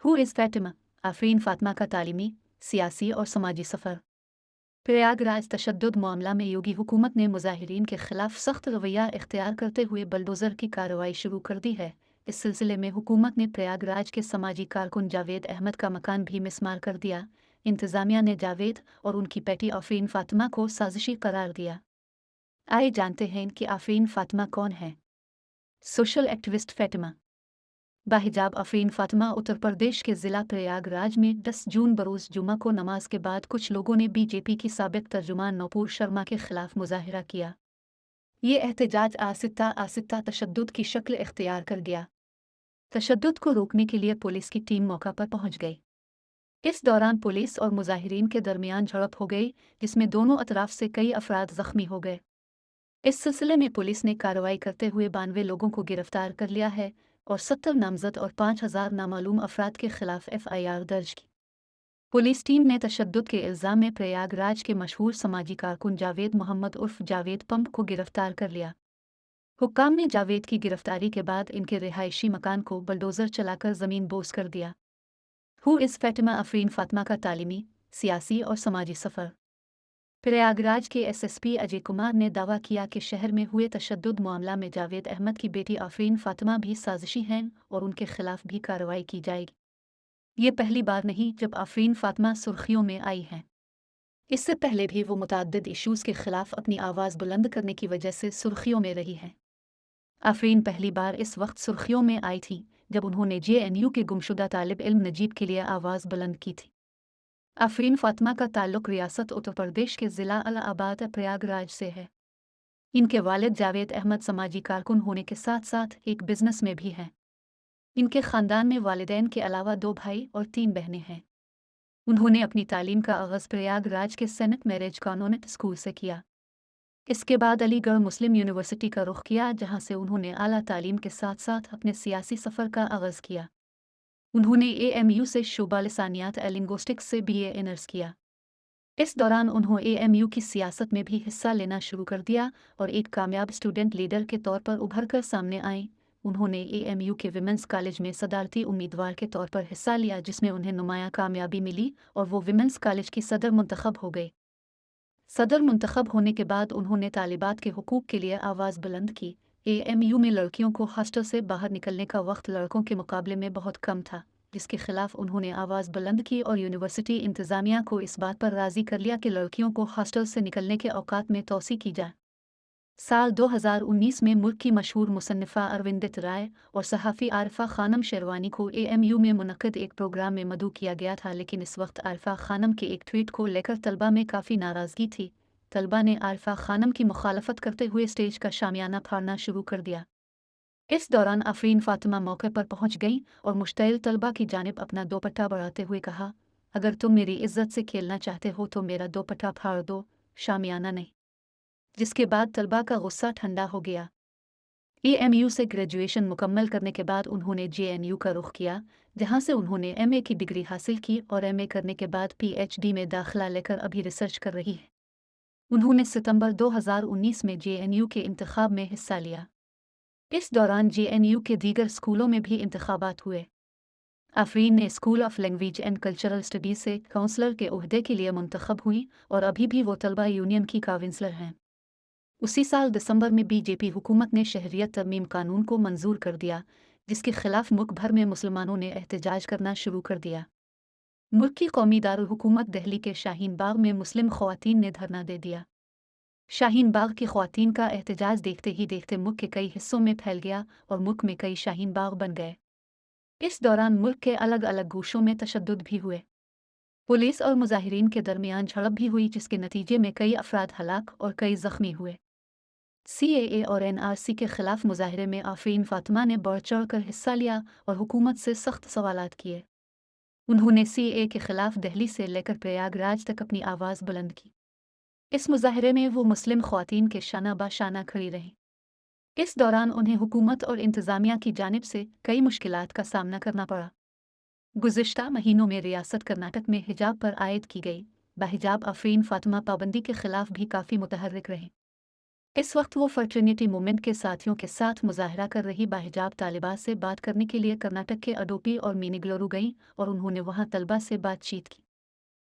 Who is Fatima? Afreen Fatima का तालीमी, सियासी और समाजी सफ़र। प्रयागराज तशद्दुद मामला में योगी हुकूमत ने मुजाहिरीन के खिलाफ सख्त रवैया इख्तियार करते हुए बलडोज़र की कार्रवाई शुरू कर दी है। इस सिलसिले में हुकूमत ने प्रयागराज के समाजी कारकुन जावेद अहमद का मकान भी मिस्मार कर दिया। इंतज़ामिया ने जावेद और उनकी बेटी आफरीन फातिमा को साजिशी करार दिया। आइए जानते हैं कि आफरीन फातिमा कौन है। सोशल एक्टिविस्ट फैटिमा बाहिजाब आफरीन फातिमा उत्तर प्रदेश के ज़िला प्रयागराज में 10 जून बरोज़ जुमा को नमाज के बाद कुछ लोगों ने बीजेपी की साबिक़ तर्जुमान नूपुर शर्मा के खिलाफ मुज़ाहिरा किया। ये एहतजाज आसिता तशद्दुद की शक्ल इख्तियार कर गया। तशद्दुद को रोकने के लिए पुलिस की टीम मौका पर पहुंच गई। इस दौरान पुलिस और मुज़ाहिरीन के दरमियान झड़प हो गई, जिसमें दोनों अतराफ से कई अफराद ज़ख्मी हो गए। इस सिलसिले में पुलिस ने कार्रवाई करते हुए 92 लोगों को गिरफ्तार कर लिया है और 70 नामजद और 5000 नामालूम अफराद के खिलाफ FIR दर्ज की। पुलिस टीम ने तशद्दुद के इल्ज़ाम में प्रयागराज के मशहूर समाजी कारकुन जावेद मोहम्मद उर्फ जावेद पंप को गिरफ्तार कर लिया। हुक्काम ने जावेद की गिरफ्तारी के बाद इनके रिहायशी मकान को बलडोज़र चलाकर ज़मीन बोस कर दिया। Who is Fatima? आफरीन फातिमा का तालीमी, सियासी और समाजी सफ़र। प्रयागराज के SSP अजय कुमार ने दावा किया कि शहर में हुए तशद्दुद मामला में जावेद अहमद की बेटी आफरीन फातिमा भी साजिशी हैं और उनके खिलाफ भी कार्रवाई की जाएगी। ये पहली बार नहीं जब आफरीन फातिमा सुर्खियों में आई हैं। इससे पहले भी वो मुतअद्दिद इशूज़ के खिलाफ अपनी आवाज़ बुलंद करने की वजह से सुर्खियों में रही हैं। आफरीन पहली बार इस वक्त सुर्खियों में आई थी जब उन्होंने JNU के गुमशुदा तालिब इल्म नजीब के लिए आवाज़ बुलंद की थी। आफरीन फातिमा का ताल्लुक़ रियासत उत्तर प्रदेश के ज़िला इलाहाबाद प्रयागराज से है। इनके वालिद जावेद अहमद समाजी कारकुन होने के साथ साथ एक बिज़नेस में भी हैं। इनके ख़ानदान में वालिदैन के अलावा 2 भाई और 3 बहनें हैं। उन्होंने अपनी तालीम का आगाज़ प्रयागराज के सेनेट मैरिज कॉन्वेंट स्कूल से किया। इसके बाद अलीगढ़ मुस्लिम यूनिवर्सिटी का रुख किया, जहाँ से उन्होंने आला तालीम के साथ साथ अपने सियासी सफ़र का आगाज़ किया। उन्होंने AMU से शोबा लिसानियात लिंग्विस्टिक्स से BA ऑनर्स किया। इस दौरान उन्होंने AMU की सियासत में भी हिस्सा लेना शुरू कर दिया और एक कामयाब स्टूडेंट लीडर के तौर पर उभर कर सामने आए। उन्होंने AMU के विमेंस कॉलेज में सदारती उम्मीदवार के तौर पर हिस्सा लिया, जिसमें उन्हें नुमायां कामयाबी मिली और वो विमेंस कॉलेज की सदर मुंतखब हो गए। सदर मुंतखब होने के बाद उन्होंने तालिबात के हुकूक के लिए आवाज़ बुलंद की। AMU में लड़कियों को हॉस्टल से बाहर निकलने का वक्त लड़कों के मुकाबले में बहुत कम था, जिसके खिलाफ उन्होंने आवाज़ बुलंद की और यूनिवर्सिटी इंतज़ामिया को इस बात पर राज़ी कर लिया कि लड़कियों को हॉस्टल से निकलने के औकात में तोसी की जाए। साल 2019 में मुल्क की मशहूर मुसन्निफ़ा अरविंदित राय और सहाफ़ी आरिफ़ा खानम शेरवानी को AMU में मुनक़्क़िद एक प्रोग्राम में मदऊ किया गया था, लेकिन इस वक्त आरिफ़ा खानम के एक ट्वीट को लेकर तलबा में काफ़ी नाराज़गी थी। तलबा ने आरिफ़ा खानम की मुखालफत करते हुए स्टेज का शामियाना फाड़ना शुरू कर दिया। इस दौरान आफरीन फातिमा मौके पर पहुंच गईं और मुश्तइल तलबा की जानिब अपना दोपट्टा बढ़ाते हुए कहा, अगर तुम मेरी इज्जत से खेलना चाहते हो तो मेरा दोपट्टा फाड़ दो, शामियाना नहीं। जिसके बाद तलबा का गुस्सा ठंडा हो गया। AMU से ग्रेजुएशन मुकम्मल करने के बाद उन्होंने JNU का रुख किया, जहां से उन्होंने MA की डिग्री हासिल की और MA करने के बाद PhD में दाखिला लेकर अभी रिसर्च कर रही है। उन्होंने सितंबर 2019 में JNU के इंतखाब में हिस्सा लिया। इस दौरान JNU के दीगर स्कूलों में भी इंतखाबात हुए। आफरीन ने school of language and cultural studies से काउंसलर के ओहदे के लिए मुंतखब हुई और अभी भी वो तलबा यूनियन की काउंसलर हैं। उसी साल दिसंबर में BJP हुकूमत ने शहरियत तरमीम कानून को मंजूर कर दिया, जिसके खिलाफ मुल्क भर में मुसलमानों ने एहतजाज करना शुरू कर दिया। मुल्क की कौमी दारुल हुकूमत दिल्ली के शाहीन बाग में मुस्लिम ख़वातीन ने धरना दे दिया। शाहीन बाग की ख़वातीन का एहतजाज देखते ही देखते मुल्क के कई हिस्सों में फैल गया और मुल्क में कई शाहीन बाग बन गए। इस दौरान मुल्क के अलग अलग गोशों में तशद्दुद भी हुए। पुलिस और मुजाहिरीन के दरमियान झड़प भी हुई, जिसके नतीजे में कई अफराद हलाक और कई ज़ख्मी हुए। CAA और NRC के खिलाफ मुजाहरे में आफरीन फातिमा ने बढ़ चढ़ कर हिस्सा लिया और हुकूमत से सख्त सवालात किए। उन्होंने CAA के खिलाफ दिल्ली से लेकर प्रयागराज तक अपनी आवाज़ बुलंद की। इस मुजाहरे में वो मुस्लिम ख़वातीन के शाना बाशाना खड़ी रहीं। इस दौरान उन्हें हुकूमत और इंतज़ामिया की जानिब से कई मुश्किलात का सामना करना पड़ा। गुज़िश्ता महीनों में रियासत कर्नाटक में हिजाब पर आयद की गई बाहिजाब आफरीन फातिमा पाबंदी के खिलाफ भी काफ़ी मुतहर्रिक रहीं। इस वक्त वो फर्टर्निटी मूवमेंट के साथियों के साथ मुजाहरा कर रही बाहिजाब तालिबा से बात करने के लिए कर्नाटक के अडोपी और मिनीग्लोरू गईं और उन्होंने वहां तलबा से बातचीत की।